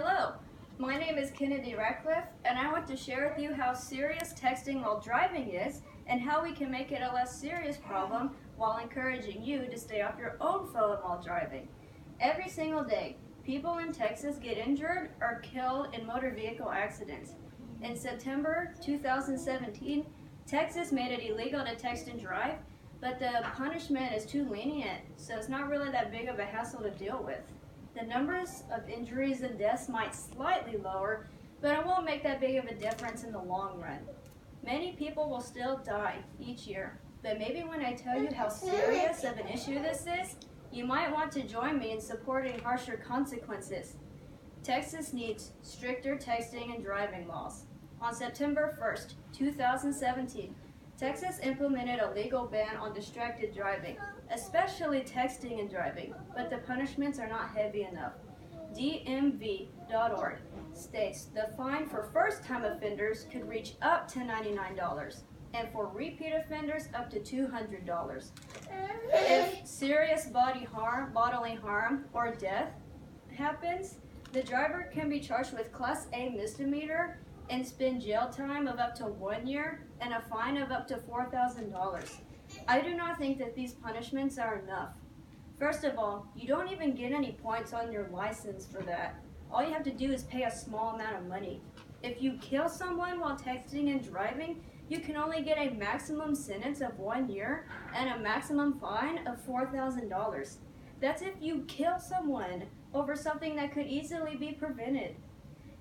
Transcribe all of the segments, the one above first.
Hello, my name is Kennedy Ratcliffe, and I want to share with you how serious texting while driving is and how we can make it a less serious problem while encouraging you to stay off your own phone while driving. Every single day, people in Texas get injured or killed in motor vehicle accidents. In September 2017, Texas made it illegal to text and drive, but the punishment is too lenient, so it's not really that big of a hassle to deal with. The numbers of injuries and deaths might slightly lower, but it won't make that big of a difference in the long run. Many people will still die each year, but maybe when I tell you how serious of an issue this is, you might want to join me in supporting harsher consequences. Texas needs stricter texting and driving laws. On September 1st, 2017, Texas implemented a legal ban on distracted driving, especially texting and driving, but the punishments are not heavy enough. DMV.org states the fine for first-time offenders could reach up to $99, and for repeat offenders up to $200. If serious bodily harm, or death happens, the driver can be charged with Class A misdemeanor and spend jail time of up to 1 year and a fine of up to $4,000. I do not think that these punishments are enough. First of all, you don't even get any points on your license for that. All you have to do is pay a small amount of money. If you kill someone while texting and driving, you can only get a maximum sentence of 1 year and a maximum fine of $4,000. That's if you kill someone over something that could easily be prevented.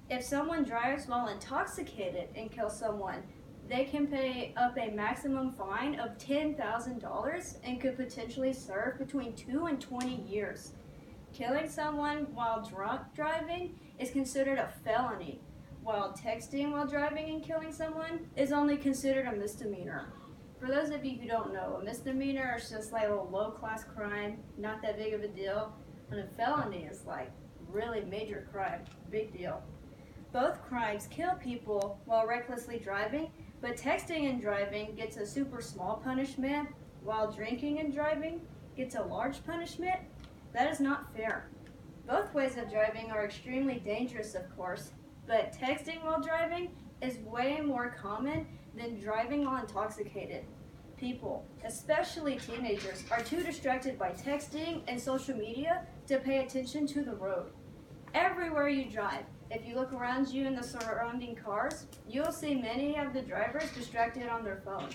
If someone drives while intoxicated and kills someone, they can pay up a maximum fine of $10,000 and could potentially serve between 2 and 20 years. Killing someone while drunk driving is considered a felony, while texting while driving and killing someone is only considered a misdemeanor. For those of you who don't know, a misdemeanor is just like a little low-class crime, not that big of a deal, and a felony is like really major crime, big deal. Both crimes kill people while recklessly driving, but texting and driving gets a super small punishment, while drinking and driving gets a large punishment. That is not fair. Both ways of driving are extremely dangerous, of course, but texting while driving is way more common than driving while intoxicated. People, especially teenagers, are too distracted by texting and social media to pay attention to the road. Everywhere you drive, if you look around you in the surrounding cars, you'll see many of the drivers distracted on their phones.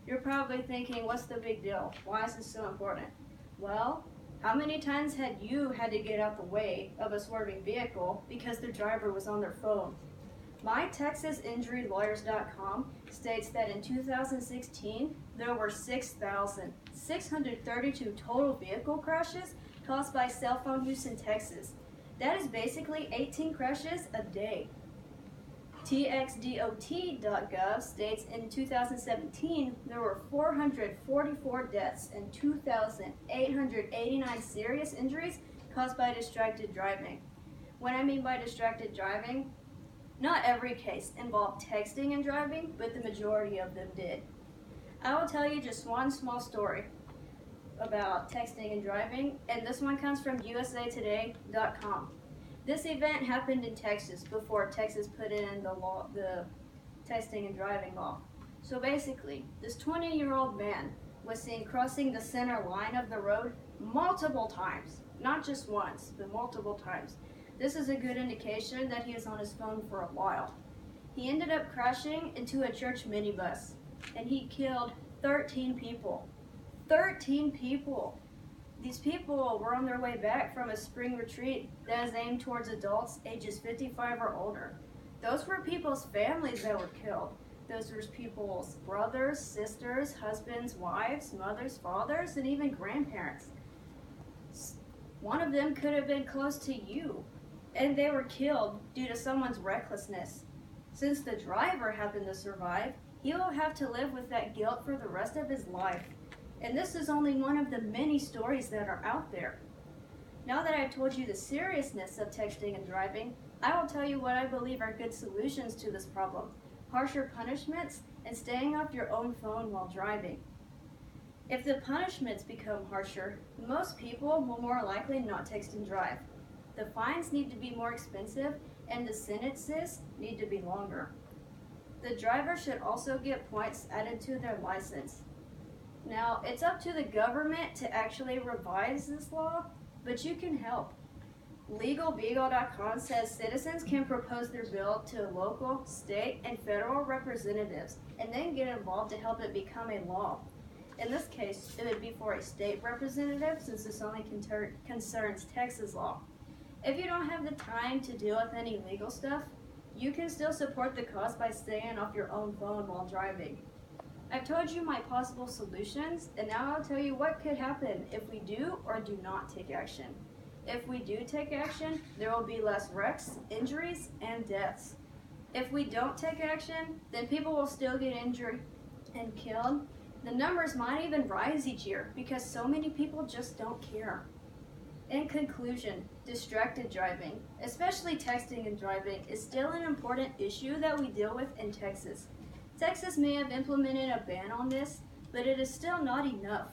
You're probably thinking, what's the big deal? Why is this so important? Well, how many times had you had to get out the way of a swerving vehicle because the driver was on their phone? MyTexasInjuryLawyers.com states that in 2016, there were 6,632 total vehicle crashes caused by cell phone use in Texas. That is basically 18 crashes a day. TXDOT.gov states in 2017, there were 444 deaths and 2,889 serious injuries caused by distracted driving. What I mean by distracted driving, not every case involved texting and driving, but the majority of them did. I will tell you just one small story about texting and driving, and this one comes from usatoday.com. This event happened in Texas before Texas put in the texting and driving law. So basically, this 20-year-old man was seen crossing the center line of the road multiple times, not just once, but multiple times. This is a good indication that he is on his phone for a while. He ended up crashing into a church minibus, and he killed 13 people. 13 people! These people were on their way back from a spring retreat that is aimed towards adults ages 55 or older. Those were people's families that were killed. Those were people's brothers, sisters, husbands, wives, mothers, fathers, and even grandparents. One of them could have been close to you, and they were killed due to someone's recklessness. Since the driver happened to survive, he will have to live with that guilt for the rest of his life. And this is only one of the many stories that are out there. Now that I've told you the seriousness of texting and driving, I will tell you what I believe are good solutions to this problem: harsher punishments and staying off your own phone while driving. If the punishments become harsher, most people will more likely not text and drive. The fines need to be more expensive and the sentences need to be longer. The driver should also get points added to their license. Now, it's up to the government to actually revise this law, but you can help. LegalBeagle.com says citizens can propose their bill to local, state, and federal representatives and then get involved to help it become a law. In this case, it would be for a state representative since this only concerns Texas law. If you don't have the time to deal with any legal stuff, you can still support the cause by staying off your own phone while driving. I've told you my possible solutions, and now I'll tell you what could happen if we do or do not take action. If we do take action, there will be less wrecks, injuries, and deaths. If we don't take action, then people will still get injured and killed. The numbers might even rise each year because so many people just don't care. In conclusion, distracted driving, especially texting and driving, is still an important issue that we deal with in Texas. Texas may have implemented a ban on this, but it is still not enough.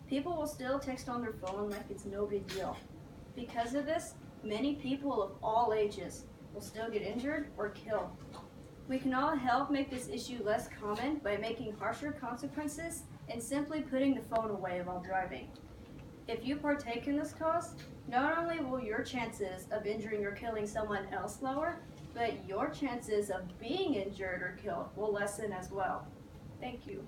People will still text on their phone like it's no big deal. Because of this, many people of all ages will still get injured or killed. We can all help make this issue less common by making harsher consequences and simply putting the phone away while driving. If you partake in this cause, not only will your chances of injuring or killing someone else lower, but your chances of being injured or killed will lessen as well. Thank you.